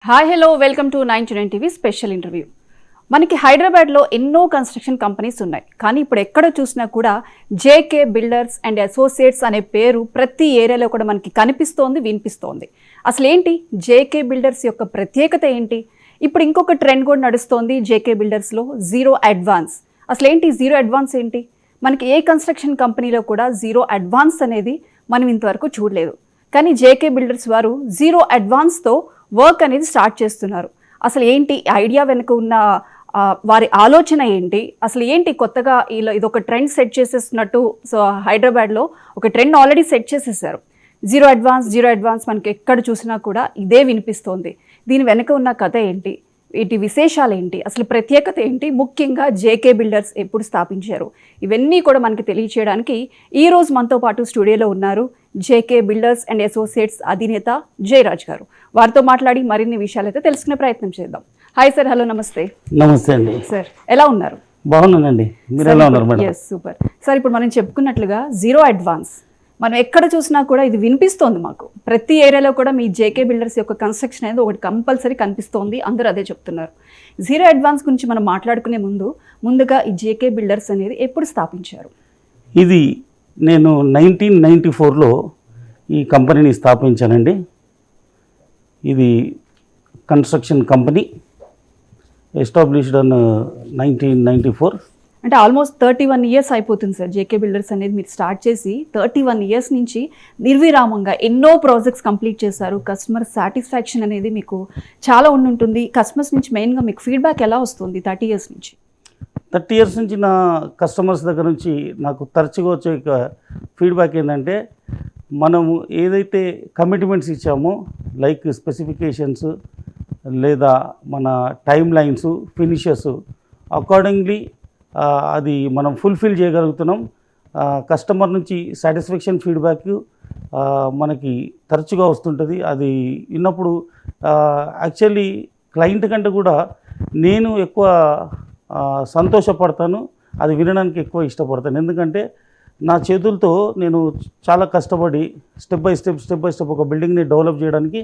Hi hello welcome to 9 TV special interview. మనకి హైదరాబాద్లో ఎన్నో కన్స్ట్రక్షన్ కంపెనీస్ ఉన్నాయి, కానీ ఇప్పుడు ఎక్కడ చూసినా కూడా జేకే బిల్డర్స్ అండ్ అసోసియేట్స్ అనే పేరు ప్రతి ఏరియాలో కూడా మనకి కనిపిస్తోంది, వినిపిస్తోంది. అసలు ఏంటి జేకే బిల్డర్స్ యొక్క ప్రత్యేకత ఏంటి? ఇప్పుడు ఇంకొక ట్రెండ్ కూడా నడుస్తోంది జేకే బిల్డర్స్లో, జీరో అడ్వాన్స్. అసలు ఏంటి జీరో అడ్వాన్స్ ఏంటి? మనకి ఏ కన్స్ట్రక్షన్ కంపెనీలో కూడా జీరో అడ్వాన్స్ అనేది మనం ఇంతవరకు చూడలేదు, కానీ జేకే బిల్డర్స్ వారు జీరో అడ్వాన్స్తో వర్క్ అనేది స్టార్ట్ చేస్తున్నారు. అసలు ఏంటి ఐడియా వెనుక ఉన్న వారి ఆలోచన ఏంటి? అసలు ఏంటి కొత్తగా ఇదొక ట్రెండ్ సెట్ చేసేస్తున్నట్టు? సో హైదరాబాద్లో ఒక ట్రెండ్ ఆల్రెడీ సెట్ చేసేసారు. జీరో అడ్వాన్స్ మనకి ఎక్కడ చూసినా కూడా ఇదే వినిపిస్తోంది. దీని వెనుక ఉన్న కథ ఏంటి? వీటి విశేషాలు ఏంటి? అసలు ప్రత్యేకత ఏంటి? ముఖ్యంగా జేకే బిల్డర్స్ ఎప్పుడు స్థాపించారు? ఇవన్నీ కూడా మనకి తెలియచేయడానికి ఈరోజు మనతో పాటు స్టూడియోలో ఉన్నారు జేకే బిల్డర్స్ అండ్ అసోసియేట్స్ అధినేత జయరాజ్ గారు. వారితో మాట్లాడి మరిన్ని విషయాలు అయితే తెలుసుకునే ప్రయత్నం చేద్దాం. Hi sir. హలో, నమస్తే. నమస్తే అండి సార్, ఎలా ఉన్నారు? బాగున్నానండి, మీరు ఎలా ఉన్నారు మేడం? Yes, super sir. ఇప్పుడు మనం చెప్పుకున్నట్లుగా జీరో అడ్వాన్స్ మనం ఎక్కడ చూసినా కూడా ఇది వినిపిస్తోంది మాకు. ప్రతి ఏరియాలో కూడా మీ జేకే బిల్డర్స్ యొక్క కన్స్ట్రక్షన్ అనేది ఒకటి కంపల్సరీ కనిపిస్తోంది, అందరూ అదే చెప్తున్నారు. జీరో అడ్వాన్స్ గురించి మనం మాట్లాడుకునే ముందుగా ఈ జేకే బిల్డర్స్ అనేది ఎప్పుడు స్థాపించారు? ఇది నేను 1994లో ఈ కంపెనీని స్థాపించానండి. ఇది కన్స్ట్రక్షన్ కంపెనీ, ఎస్టాబ్లిష్డ్ ఆన్ 1994. అంటే ఆల్మోస్ట్ 31 ఇయర్స్ అయిపోతుంది సార్ జేకే బిల్డర్స్ అనేది మీరు స్టార్ట్ చేసి. 31 ఇయర్స్ నుంచి నిర్విరామంగా ఎన్నో ప్రాజెక్ట్స్ కంప్లీట్ చేశారు. కస్టమర్ సాటిస్ఫాక్షన్ అనేది మీకు చాలా ఉంటుంది. కస్టమర్స్ నుంచి మెయిన్గా మీకు ఫీడ్బ్యాక్ ఎలా వస్తుంది 30 ఇయర్స్ నుంచి? 30 ఇయర్స్ నుంచి నా కస్టమర్స్ దగ్గర నుంచి నాకు తరచుగా వచ్చే ఫీడ్బ్యాక్ ఏంటంటే, మనము ఏదైతే కమిట్మెంట్స్ ఇచ్చామో, లైక్ స్పెసిఫికేషన్స్ లేదా మన టైం లైన్స్, ఫినిషెస్, అకార్డింగ్లీ అది మనం ఫుల్ఫిల్ చేయగలుగుతున్నాం. కస్టమర్ నుంచి సాటిస్ఫాక్షన్ ఫీడ్బ్యాక్ మనకి తరచుగా వస్తుంటుంది. అది విన్నప్పుడు యాక్చువల్లీ క్లయింట్ కంటే కూడా నేను ఎక్కువ సంతోషపడతాను, అది వినడానికి ఎక్కువ ఇష్టపడతాను. ఎందుకంటే నా చేతులతో నేను చాలా కష్టపడి స్టెప్ బై స్టెప్ ఒక బిల్డింగ్ని డెవలప్ చేయడానికి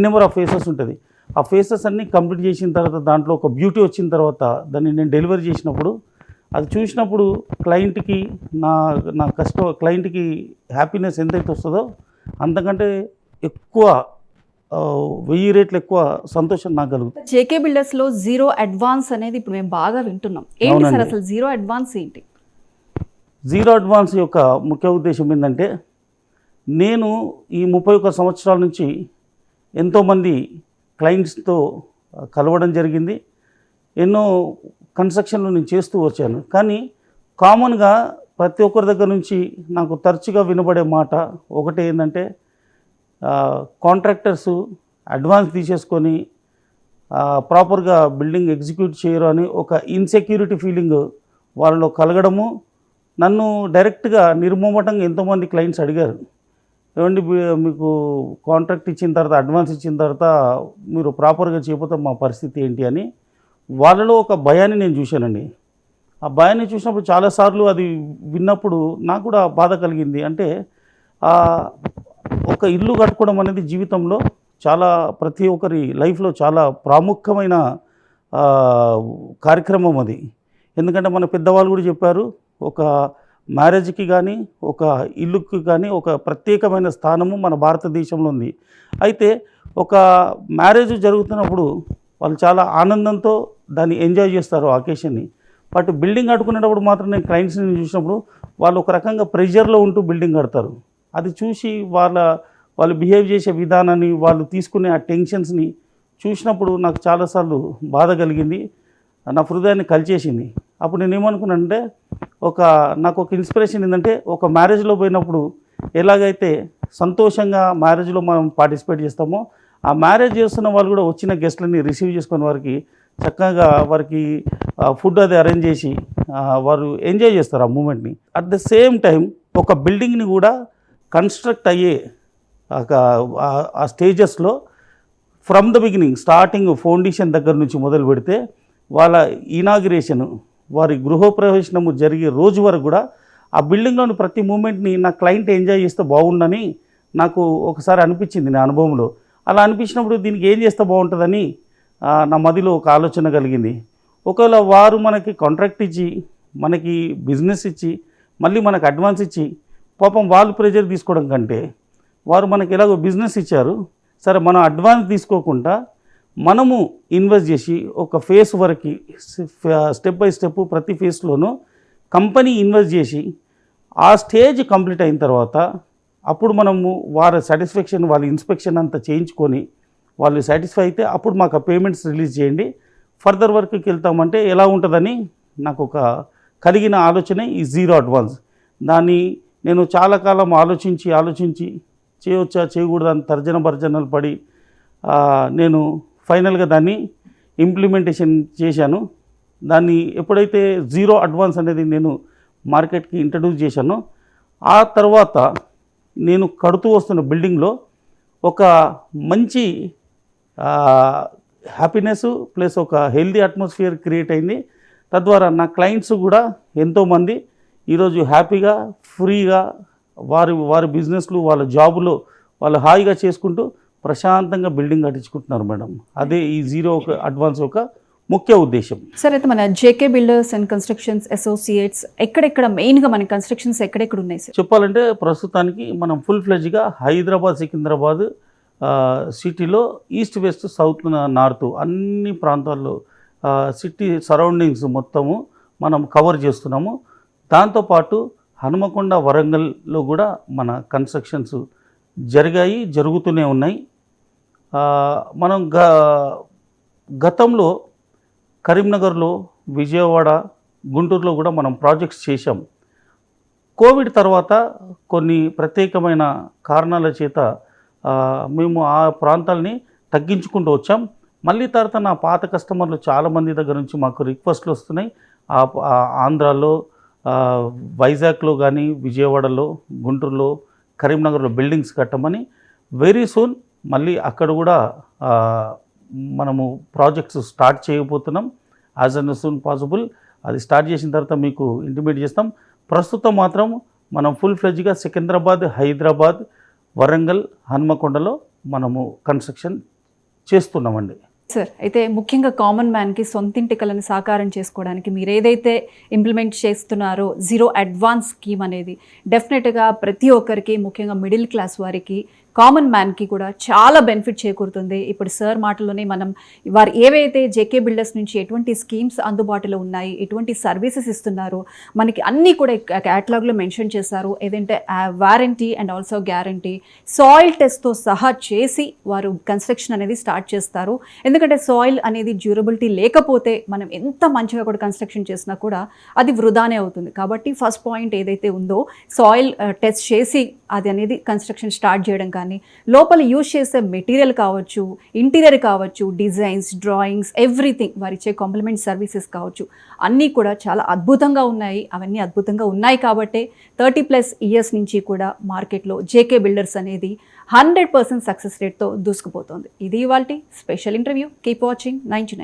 నెంబర్ ఆఫ్ ఫేసెస్ ఉంటుంది. ఆ ఫేసెస్ అన్నీ కంప్లీట్ చేసిన తర్వాత దాంట్లో ఒక బ్యూటీ వచ్చిన తర్వాత దాన్ని నేను డెలివరీ చేసినప్పుడు, అది చూసినప్పుడు క్లయింట్కి క్లయింట్కి హ్యాపీనెస్ ఎంతైతే వస్తుందో అంతకంటే ఎక్కువ 1000 రెట్లు ఎక్కువ సంతోషం నాకు కలుగుతుంది. జేకే బిల్డర్స్లో జీరో అడ్వాన్స్ అనేది ఇప్పుడు మేము బాగా వింటున్నాం. ఏంటి సార్ అసలు జీరో అడ్వాన్స్ ఏంటి? జీరో అడ్వాన్స్ యొక్క ముఖ్య ఉద్దేశం ఏంటంటే, నేను ఈ 31 సంవత్సరాల నుంచి ఎంతోమంది క్లయింట్స్తో కలవడం జరిగింది. ఎన్నో కన్స్ట్రక్షన్లు నేను చేస్తూ వచ్చాను. కానీ కామన్గా ప్రతి ఒక్కరి దగ్గర నుంచి నాకు తరచుగా వినబడే మాట ఒకటే ఏంటంటే, కాంట్రాక్టర్స్ అడ్వాన్స్ తీసేసుకొని ప్రాపర్గా బిల్డింగ్ ఎగ్జిక్యూట్ చేయరు అని ఒక ఇన్సెక్యూరిటీ ఫీలింగ్ వాళ్ళలో కలగడము. నన్ను డైరెక్ట్గా నిర్మోమటంగా ఎంతోమంది క్లయింట్స్ అడిగారు, ఏమండి మీకు కాంట్రాక్ట్ ఇచ్చిన తర్వాత, అడ్వాన్స్ ఇచ్చిన తర్వాత మీరు ప్రాపర్గా చేయకపోతే మా పరిస్థితి ఏంటి అని. వాళ్ళలో ఒక భయాన్ని నేను చూశానండి. ఆ భయాన్ని చూసినప్పుడు చాలాసార్లు అది విన్నప్పుడు నాకు కూడా బాధ కలిగింది. అంటే ఒక ఇల్లు కట్టుకోవడం అనేది జీవితంలో చాలా, ప్రతి ఒక్కరి లైఫ్లో చాలా ప్రాముఖ్యమైన కార్యక్రమం అది. ఎందుకంటే మన పెద్దవాళ్ళు కూడా చెప్పారు, ఒక మ్యారేజ్కి కానీ ఒక ఇల్లుకి కానీ ఒక ప్రత్యేకమైన స్థానము మన భారతదేశంలో ఉంది. అయితే ఒక మ్యారేజ్ జరుగుతున్నప్పుడు వాళ్ళు చాలా ఆనందంతో దాన్ని ఎంజాయ్ చేస్తారు ఆ అకేషన్ని. బట్ బిల్డింగ్ కట్టుకునేటప్పుడు మాత్రం నేను క్లయింట్స్ని చూసినప్పుడు వాళ్ళు ఒక రకంగా ప్రెషర్లో ఉంటూ బిల్డింగ్ కడతారు. అది చూసి వాళ్ళు బిహేవ్ చేసే విధానాన్ని, వాళ్ళు తీసుకునే ఆ టెన్షన్స్ని చూసినప్పుడు నాకు చాలాసార్లు బాధ కలిగింది, నా హృదయాన్ని కలిచేసింది. అప్పుడు నేను ఏమనుకున్నానంటే, నాకు ఒక ఇన్స్పిరేషన్ ఏంటంటే, ఒక మ్యారేజ్లో పోయినప్పుడు ఎలాగైతే సంతోషంగా మ్యారేజ్లో మనం పార్టిసిపేట్ చేస్తామో, ఆ మ్యారేజ్ చేస్తున్న వాళ్ళు కూడా వచ్చిన గెస్ట్లని రిసీవ్ చేసుకుని వారికి చక్కగా వారికి ఫుడ్ అది అరేంజ్ చేసి వారు ఎంజాయ్ చేస్తారు ఆ మూమెంట్ని. అట్ ద సేమ్ టైం ఒక బిల్డింగ్ని కూడా కన్స్ట్రక్ట్ అయ్యే ఆ స్టేజెస్లో from the beginning, starting foundation దగ్గర నుంచి మొదలు పెడితే వాళ్ళ ఇనాగ్రేషను, వారి గృహప్రవేశనము జరిగే రోజు వరకు కూడా ఆ బిల్డింగ్లోని ప్రతి మూమెంట్ని నా క్లయింట్ ఎంజాయ్ చేస్తే బాగుండని నాకు ఒకసారి అనిపించింది నా అనుభవంలో. అలా అనిపించినప్పుడు దీనికి ఏం చేస్తే బాగుంటుందని నా మదిలో ఒక ఆలోచన కలిగింది. ఒకవేళ వారు మనకి కాంట్రాక్ట్ ఇచ్చి మనకి బిజినెస్ ఇచ్చి మళ్ళీ మనకు అడ్వాన్స్ ఇచ్చి పాపం వాళ్ళు ప్రెజర్ తీసుకోవడం కంటే వారు మనకి ఎలాగో బిజినెస్ ఇచ్చారు, సరే మనం అడ్వాన్స్ తీసుకోకుండా మనము ఇన్వెస్ట్ చేసి ఒక ఫేస్ వరకు స్టెప్ బై స్టెప్ ప్రతి ఫేస్లోనూ కంపెనీ ఇన్వెస్ట్ చేసి ఆ స్టేజ్ కంప్లీట్ అయిన తర్వాత అప్పుడు మనము వారి సాటిస్ఫాక్షన్ వాళ్ళ ఇన్స్పెక్షన్ అంతా చేయించుకొని వాళ్ళు సాటిస్ఫై అయితే అప్పుడు మాకు ఆ పేమెంట్స్ రిలీజ్ చేయండి, ఫర్దర్ వర్క్కి వెళ్తామంటే ఎలా ఉంటుందని నాకు ఒక కలిగిన ఆలోచనే ఈ జీరో అడ్వాన్స్. దాన్ని నేను చాలా కాలం ఆలోచించి చేయవచ్చా చేయకూడదా అని తర్జన భర్జనలు పడి నేను ఫైనల్గా దాన్ని ఇంప్లిమెంటేషన్ చేశాను. దాన్ని ఎప్పుడైతే జీరో అడ్వాన్స్ అనేది నేను మార్కెట్కి ఇంట్రడ్యూస్ చేశానో ఆ తర్వాత నేను కడుతూ వస్తున్న బిల్డింగ్లో ఒక మంచి హ్యాపీనెస్ ప్లస్ ఒక హెల్దీ అట్మాస్ఫియర్ క్రియేట్ అయింది. తద్వారా నా క్లయింట్స్ కూడా ఎంతోమంది ఈరోజు హ్యాపీగా ఫ్రీగా వారి బిజినెస్లు వాళ్ళ జాబులో వాళ్ళు హాయిగా చేసుకుంటూ ప్రశాంతంగా బిల్డింగ్ కట్టించుకుంటున్నారు మేడం. అదే ఈ జీరో అడ్వాన్స్ ఒక ముఖ్య ఉద్దేశం. సార్, అయితే మన JK builders and constructions associates ఎక్కడెక్కడ మెయిన్గా మన కన్స్ట్రక్షన్స్ ఎక్కడెక్కడ ఉన్నాయి సార్? చెప్పాలంటే ప్రస్తుతానికి మనం ఫుల్ ఫ్లెడ్జ్గా హైదరాబాద్ సికింద్రాబాద్ సిటీలో ఈస్ట్ వెస్ట్ సౌత్ నార్త్ అన్ని ప్రాంతాల్లో సిటీ సరౌండింగ్స్ మొత్తము మనం కవర్ చేస్తున్నాము. దాంతోపాటు హనుమకొండ వరంగల్లో కూడా మన కన్స్ట్రక్షన్స్ జరుగుతూనే ఉన్నాయి. మనం గతంలో కరీంనగర్లో, విజయవాడ, గుంటూరులో కూడా మనం ప్రాజెక్ట్స్ చేశాం. కోవిడ్ తర్వాత కొన్ని ప్రత్యేకమైన కారణాల చేత మేము ఆ ప్రాంతాలని తగ్గించుకుంటూ వచ్చాం. మళ్ళీ తర్వాత నా పాత కస్టమర్లు చాలామంది దగ్గర నుంచి మాకు రిక్వెస్ట్లు వస్తున్నాయి. ఆంధ్రాలో, వైజాగ్లో కానీ, విజయవాడలో, గుంటూరులో, కరీంనగర్లో బిల్డింగ్స్ కట్టమని. వెరీ సూన్ మళ్ళీ అక్కడ కూడా మనము ప్రాజెక్ట్స్ స్టార్ట్ చేయబోతున్నాం. యాజ్ అన్ సూన్ పాసిబుల్ అది స్టార్ట్ చేసిన తర్వాత మీకు ఇంటిమేట్ చేస్తాం. ప్రస్తుతం మాత్రం మనం ఫుల్ ఫ్లెడ్జ్గా సికింద్రాబాద్, హైదరాబాద్, వరంగల్, హన్మకొండలో మనము కన్స్ట్రక్షన్ చేస్తున్నామండి. సార్, అయితే ముఖ్యంగా కామన్ మ్యాన్కి సొంతింటి కలను సాకారం చేసుకోవడానికి మీరు ఏదైతే ఇంప్లిమెంట్ చేస్తున్నారో జీరో అడ్వాన్స్ స్కీమ్ అనేది డెఫినెట్గా ప్రతి ఒక్కరికి, ముఖ్యంగా మిడిల్ క్లాస్ వారికి, కామన్ మ్యాన్కి కూడా చాలా బెనిఫిట్ చేకూరుతుంది. ఇప్పుడు సార్ మాటల్లోనే మనం వారు ఏవైతే జేకే బిల్డర్స్ నుంచి ఎటువంటి స్కీమ్స్ అందుబాటులో ఉన్నాయి, ఎటువంటి సర్వీసెస్ ఇస్తున్నారు, మనకి అన్నీ కూడా క్యాటలాగ్లో మెన్షన్ చేశారు. ఏదంటే warranty and also guarantee, soil టెస్ట్తో సహా చేసి వారు కన్స్ట్రక్షన్ అనేది స్టార్ట్ చేస్తారు. ఎందుకంటే సాయిల్ అనేది డ్యూరబిలిటీ లేకపోతే మనం ఎంత మంచిగా కూడా కన్స్ట్రక్షన్ చేసినా కూడా అది వృధానే అవుతుంది. కాబట్టి ఫస్ట్ పాయింట్ ఏదైతే ఉందో సాయిల్ టెస్ట్ చేసి అది అనేది కన్స్ట్రక్షన్ స్టార్ట్ చేయడం కానీ, లోపల యూజ్ చేసే మెటీరియల్ కావచ్చు, ఇంటీరియర్ కావచ్చు, డిజైన్స్, డ్రాయింగ్స్, ఎవ్రీథింగ్ వారు ఇచ్చే కాంప్లిమెంట్ సర్వీసెస్ కావచ్చు, అన్నీ కూడా చాలా అద్భుతంగా ఉన్నాయి. అవన్నీ అద్భుతంగా ఉన్నాయి కాబట్టే 30+ ఇయర్స్ నుంచి కూడా మార్కెట్లో జేకే బిల్డర్స్ అనేది 100% సక్సెస్ రేట్తో దూసుకుపోతుంది. ఇది ఇవాల్టి special interview. Keep watching 9 to 9.